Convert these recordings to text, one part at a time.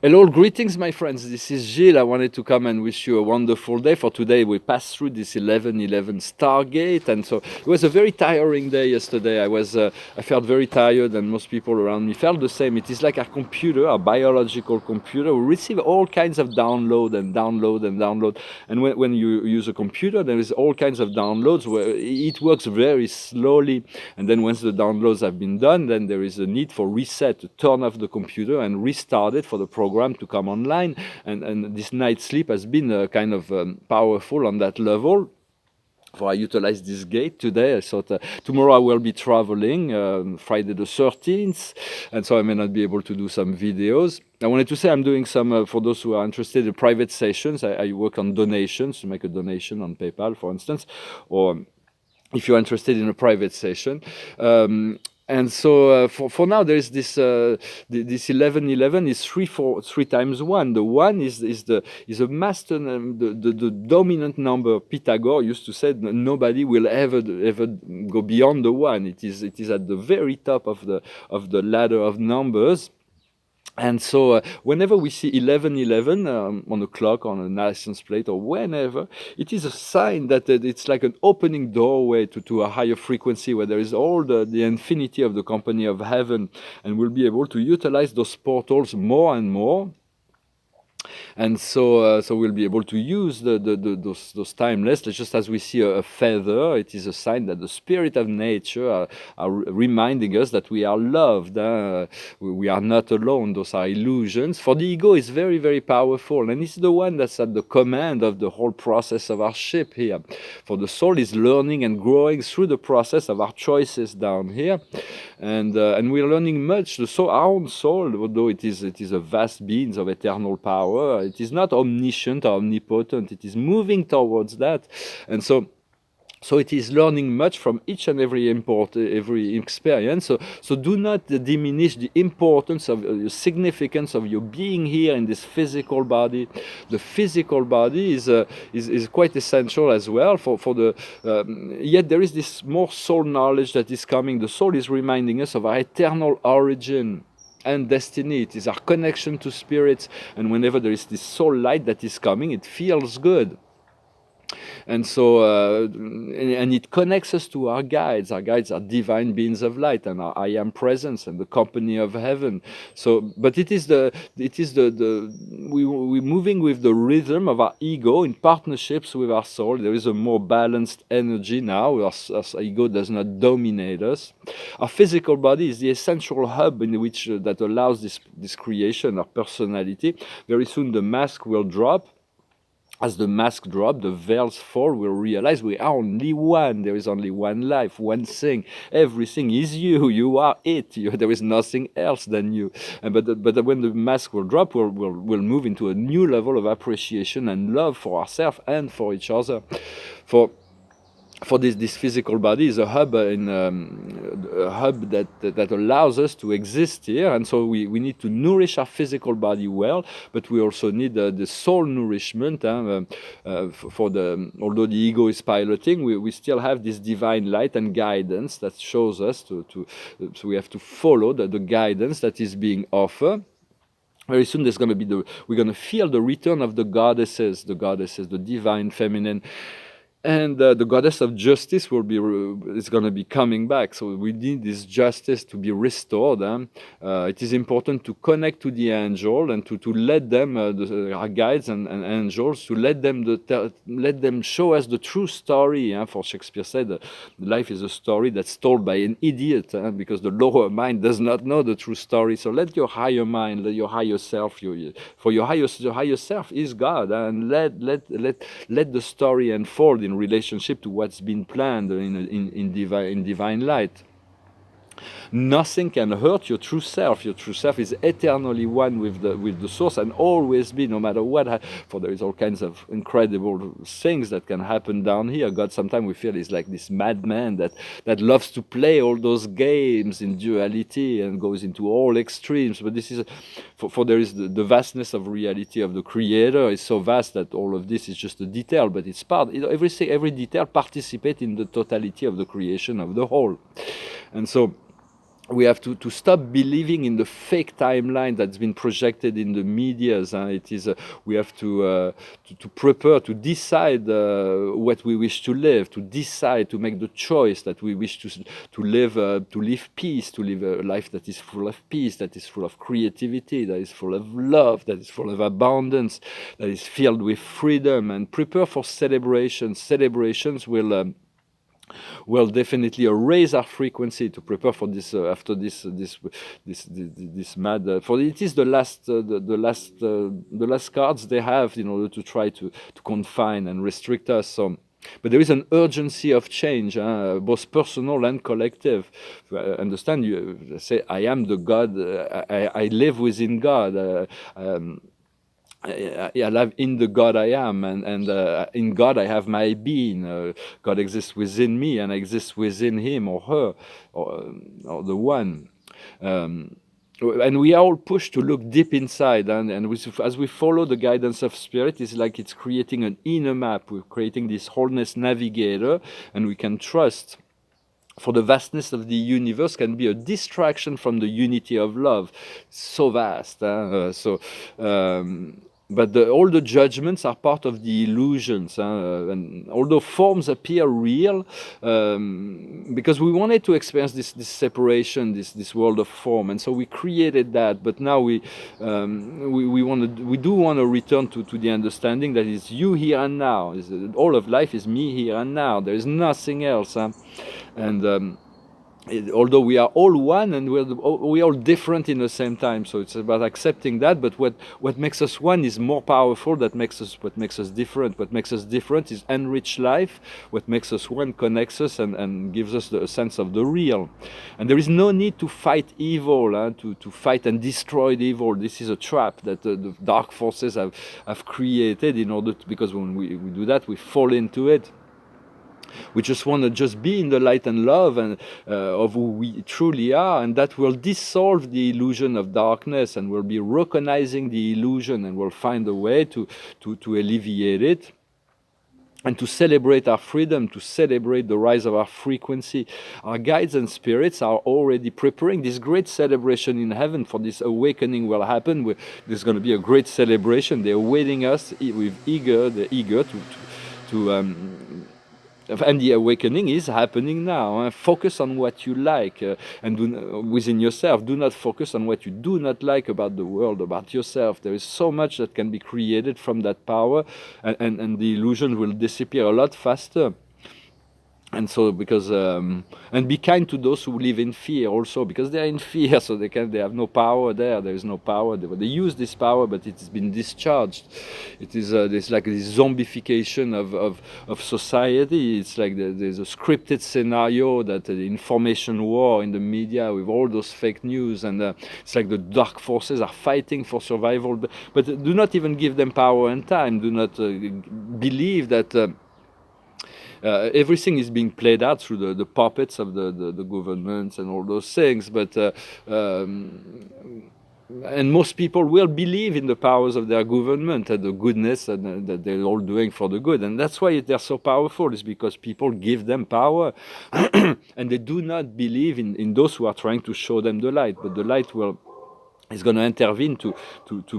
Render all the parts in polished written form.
Hello, greetings, my friends. This is Gilles. I wanted to come and wish you a wonderful day. For today, we passed through this 11:11 Stargate, and so it was a very tiring day yesterday. I felt very tired, and most people around me felt the same. It is like our computer, our biological computer. We receive all kinds of download and download and download. And when you use a computer, there is all kinds of downloads where it works very slowly. And then once the downloads have been done, then there is a need for reset, to turn off the computer and restart it for the program to come online. And this night sleep has been kind of powerful on that level. So I utilized this gate today. I thought tomorrow I will be traveling, Friday the 13th, and so I may not be able to do some videos. I wanted to say I'm doing some, for those who are interested in private sessions, I work on donations, to make a donation on PayPal, for instance, or if you're interested in a private session. And so for now, there is this 11:11 is three times one. The one is a master, the dominant number. Pythagore used to say that nobody will ever go beyond the one. It is at the very top of the ladder of numbers. And so whenever we see 11:11 on a clock, on a license plate, or whenever, it is a sign that it's like an opening doorway to a higher frequency where there is all the infinity of the company of heaven, and we'll be able to utilize those portals more and more. And so we'll be able to use those timeless, just as we see a feather. It is a sign that the spirit of nature are reminding us that we are loved. We are not alone. Those are illusions. For the ego, is very, very powerful, and it's the one that's at the command of the whole process of our ship here. For the soul is learning and growing through the process of our choices down here, and we're learning much. The soul, our own soul, although it is a vast being of eternal power, it is not omniscient or omnipotent. It is moving towards that, and so it is learning much from each and every experience. So do not diminish the importance of the significance of your being here in this physical body. The physical body is quite essential as well for the. Yet there is this more soul knowledge that is coming. The soul is reminding us of our eternal origin and destiny. It is our connection to spirits, and whenever there is this soul light that is coming, it feels good. And so and it connects us to our guides. Our guides are divine beings of light, and our I am presence and the company of heaven. So but we're moving with the rhythm of our ego in partnerships with our soul. There is a more balanced energy now. Our ego does not dominate us. Our physical body is the essential hub in which that allows this creation, our personality. Very soon the mask will drop. As the mask drops, the veils fall, we'll realize we are only one. There is only one life, one thing. Everything is you. You are it. There is nothing else than you. But when the mask will drop, we'll move into a new level of appreciation and love for ourselves and for each other. For this physical body is a hub that allows us to exist here, and so we need to nourish our physical body well, but we also need the soul nourishment. Although the ego is piloting, we still have this divine light and guidance that shows us so we have to follow the guidance that is being offered. Very soon there's going to be we're going to feel the return of the goddesses, the divine feminine. And the goddess of justice is going to be coming back. So we need this justice to be restored. It is important to connect to the angel and to let them, our guides and angels, to let them show us the true story. For Shakespeare said, life is a story that's told by an idiot, because the lower mind does not know the true story. So let your higher mind, let your higher self, for your higher self is God, and let the story unfold in relationship to what's been planned in divine light. Nothing can hurt your true self. Your true self is eternally one with the source, and always be, no matter what. For there is all kinds of incredible things that can happen down here. God, sometimes we feel is like this madman that loves to play all those games in duality and goes into all extremes. But this is for there is the vastness of reality of the Creator is so vast that all of this is just a detail, but it's part. Every detail participates in the totality of the creation of the whole, and so. we have to stop believing in the fake timeline that's been projected in the medias. It is we have to prepare, to decide what we wish to live, to decide, to make the choice that we wish to live peace, to live a life that is full of peace, that is full of creativity, that is full of love, that is full of abundance, that is filled with freedom, and prepare for celebrations. Celebrations will definitely raise our frequency to prepare for this after this mad for it is the last cards they have in order to try to confine and restrict us. So but there is an urgency of change, both personal and collective. Understand, you say, I am the God, I live within God. I live in the God I am, and in God I have my being. God exists within me, and I exist within him or her, or the one. And we are all pushed to look deep inside, as we follow the guidance of spirit, it's like it's creating an inner map. We're creating this wholeness navigator, and we can trust. For the vastness of the universe can be a distraction from the unity of love. So vast. But all the judgments are part of the illusions. And although forms appear real, because we wanted to experience this separation, this world of form, and so we created that. But now we do want to return to the understanding that it's you here and now. All of life is me here and now. There is nothing else. And although we are all one, and we are all different in the same time, so it's about accepting that. But what makes us one is more powerful. What makes us different. What makes us different is enriched life. What makes us one connects us and gives us a sense of the real. And there is no need to fight evil, to fight and destroy the evil. This is a trap that the dark forces have created in order to, because when we do that, we fall into it. We just want to just be in the light and love and of who we truly are, and that will dissolve the illusion of darkness, and we'll be recognizing the illusion, and we'll find a way to alleviate it, and to celebrate our freedom, to celebrate the rise of our frequency. Our guides and spirits are already preparing this great celebration in heaven. For this awakening will happen. There's going to be a great celebration. They're awaiting us with they're eager to and the awakening is happening now. Focus on what you like, and within yourself. Do not focus on what you do not like about the world, about yourself. There is so much that can be created from that power, and the illusion will disappear a lot faster. And so, because and be kind to those who live in fear also, because they are in fear, so they have no power there. There is no power. They use this power, but it has been discharged. It is there's like this zombification of society. It's like there's a scripted scenario, that the information war in the media with all those fake news, and it's like the dark forces are fighting for survival. But do not even give them power and time. Do not believe that. Everything is being played out through the puppets of the governments and all those things, but and most people will believe in the powers of their government and the goodness and that they're all doing for the good, and that's why they're so powerful, is because people give them power and they do not believe in those who are trying to show them the light. But the light is going to intervene to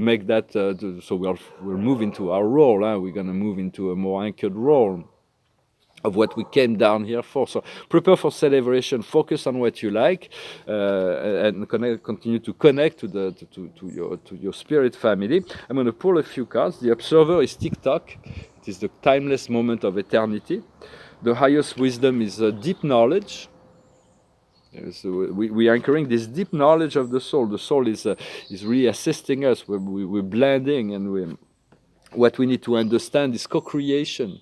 make that so we'll move into our role. We're going to move into a more anchored role of what we came down here for. So prepare for celebration, focus on what you like, and continue to connect to your spirit family. I'm going to pull a few cards. The Observer is TikTok. It is the timeless moment of eternity. The highest wisdom is deep knowledge. So we are anchoring this deep knowledge of the soul. The soul is really assisting us. We're blending, and what we need to understand is co-creation.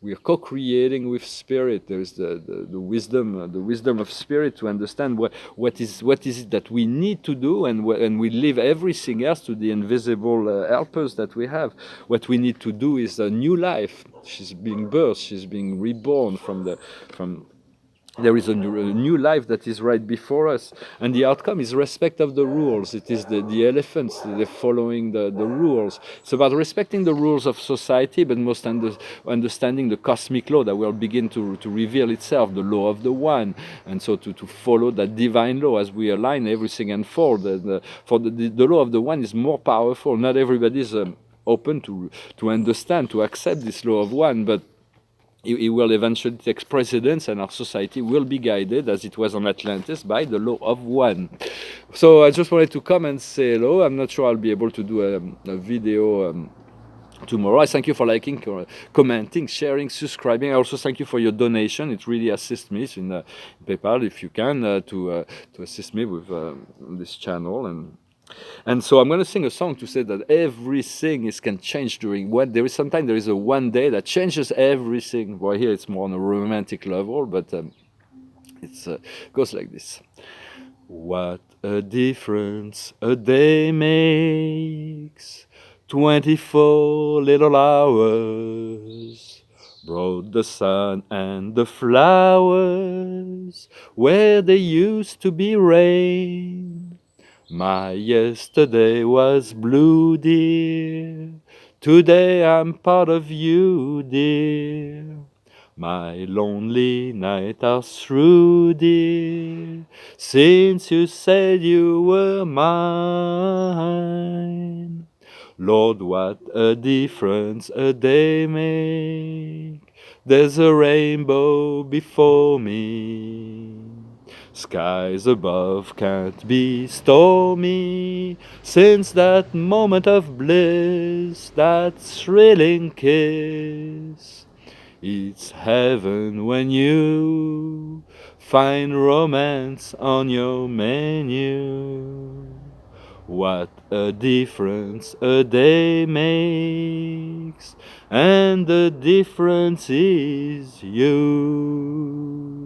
We are co-creating with spirit. There is the wisdom of spirit to understand what is it that we need to do, and we leave everything else to the invisible helpers that we have. What we need to do is a new life. She's being birthed. She's being reborn from there is a new life that is right before us, and the outcome is respect of the rules. It is the elephants, they're following the rules. It's about respecting the rules of society, but most understanding the cosmic law that will begin to reveal itself, the law of the one, and so to follow that divine law as we align everything and for the law of the one is more powerful. Not everybody is open to understand, to accept this law of one, but it will eventually take precedence, and our society will be guided, as it was on Atlantis, by the law of one. So I just wanted to come and say hello. I'm not sure I'll be able to do a video tomorrow. I thank you for liking, commenting, sharing, subscribing. I also thank you for your donation. It really assists me in PayPal, if you can, to assist me with this channel. And so I'm going to sing a song to say that everything can change during one. Sometimes there is a one day that changes everything. Well, here it's more on a romantic level, but it goes like this. What a difference a day makes. 24 little hours brought the sun and the flowers where there used to be rain. My yesterday was blue, dear. Today I'm part of you, dear. My lonely nights are through, dear, since you said you were mine. Lord, what a difference a day makes. There's a rainbow before me. Skies above can't be stormy. Since that moment of bliss, that thrilling kiss, it's heaven when you find romance on your menu. What a difference a day makes, and the difference is you.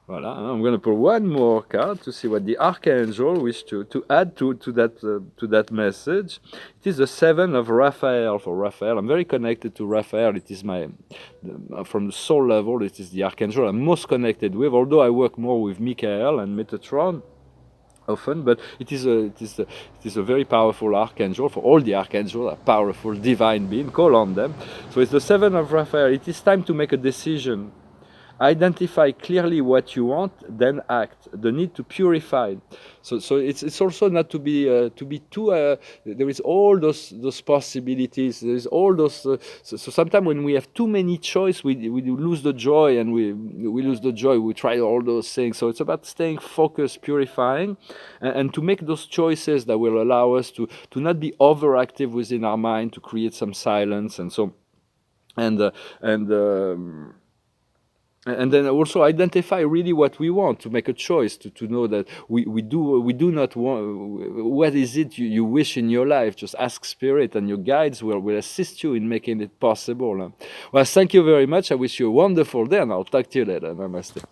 Voilà, I'm going to pull one more card to see what the Archangel wished to add to that message. It is the Seven of Raphael. For Raphael, I'm very connected to Raphael. It is from the soul level, it is the Archangel I'm most connected with, although I work more with Michael and Metatron often, but it is a very powerful archangel. For all the archangels are powerful divine beings, call on them. So it's the Seven of Raphael. It is time to make a decision. Identify clearly what you want, then act. The need to purify. So it's also not to be too. There is all those possibilities. There is all those. So sometimes when we have too many choice, we lose the joy, and we lose the joy. We try all those things. So it's about staying focused, purifying, and to make those choices that will allow us to not be overactive within our mind, to create some silence, and so and then also identify really what we want, to make a choice, to know that we do not want. What is it you wish in your life? Just ask Spirit, and your guides will assist you in making it possible. Well, thank you very much. I wish you a wonderful day, and I'll talk to you later. Namaste.